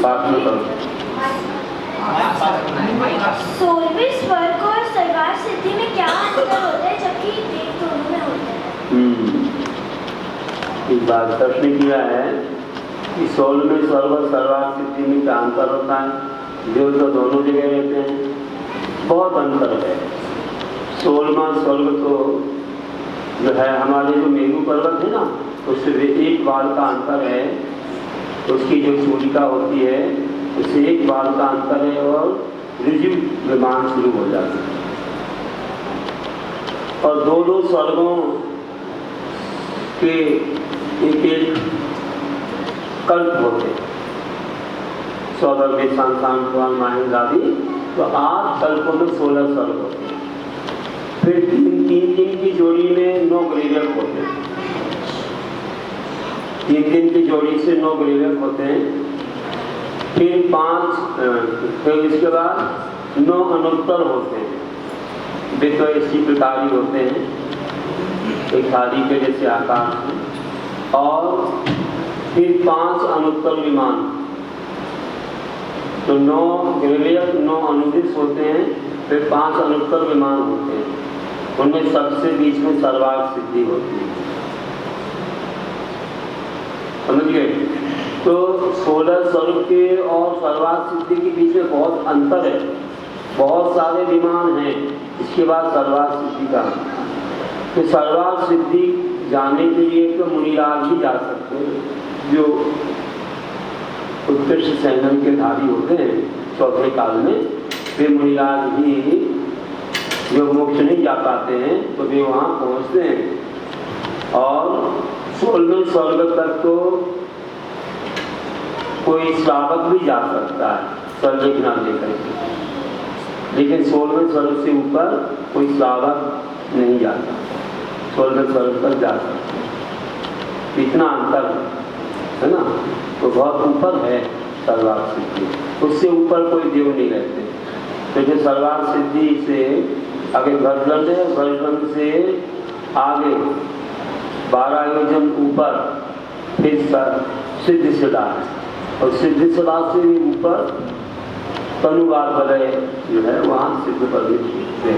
बात में करो। 16वें स्वर्ग और सर्वार्थ सिद्धि में क्या अंतर होता है जबकि देव दोनों में होता है? इस बात प्रश्न किया है कि 16वें स्वर्ग और सर्वार्थ सिद्धि में क्या अंतर होता है। देव तो दोनों जगह रहते हैं, बहुत अंतर है। 16वां स्वर्ग तो जो है हमारे जो मेरू पर्वत है ना, उससे एक बार का अंतर है। उसकी जो सूर्यिका होती है उससे एक बार का अंतर है और ऋजु विमान शुरू हो जाते हैं। और दो स्वर्गों के एक कल्प होते हैं, 14 में सांसान पुराण माहिंद आदि, तो 8 कल्पों में 16 स्वर्ग होते हैं। फिर तीन दिन की जोड़ी में 9 ग्रीवक होते हैं। 3 दिन की जोड़ी से 9 ग्रीवक होते हैं। फिर इसके बाद 9 अनुत्तर होते हैं। वे तो इसी प्रकार ही होते हैं, एक थाली के जैसे आकार में। और फिर 5 अनुत्तर विमान, तो 9 ग्रीवक 9 अनुदिश होते हैं। फिर 5 अनुत्तर विमान होते हैं। उनमें सबसे बीच में सर्वार्थ सिद्धि होती है। समझ गए? तो 16 स्वर्ग के और सर्वार्थ सिद्धि के बीच में बहुत अंतर है। बहुत सारे विमान हैं। इसके बाद सर्वार्थ सिद्धि का, तो सर्वार्थ सिद्धि जाने के लिए तो मुनिराज ही जा सकते हैं, जो उत्कृष्ट सैन्य के धारी होते हैं चौथे काल में। वे मुनिराज ही, जो मोक्ष नहीं जा पाते हैं, तो वे वहाँ पहुँचते हैं। और 16वें स्वर्ग तक तो कोई श्रावक भी जा सकता है सर्वज्ञ लेकर के, लेकिन 16वें स्वर्ग से ऊपर कोई श्रावक नहीं जाता। 16वें स्वर्ग तक जा सकता है। इतना अंतर है ना, तो बहुत ऊपर है सर्वार्थ सिद्धि। उससे ऊपर कोई देव नहीं रहते। क्योंकि सर्वार्थ सिद्धि से आगे भरदंड है, भरदंड से आगे 12 योजन ऊपर फिर सिद्धिसदा है, और सिद्धिसदा से भी ऊपर तनुवार बलय जो है वहाँ सिद्ध पद है।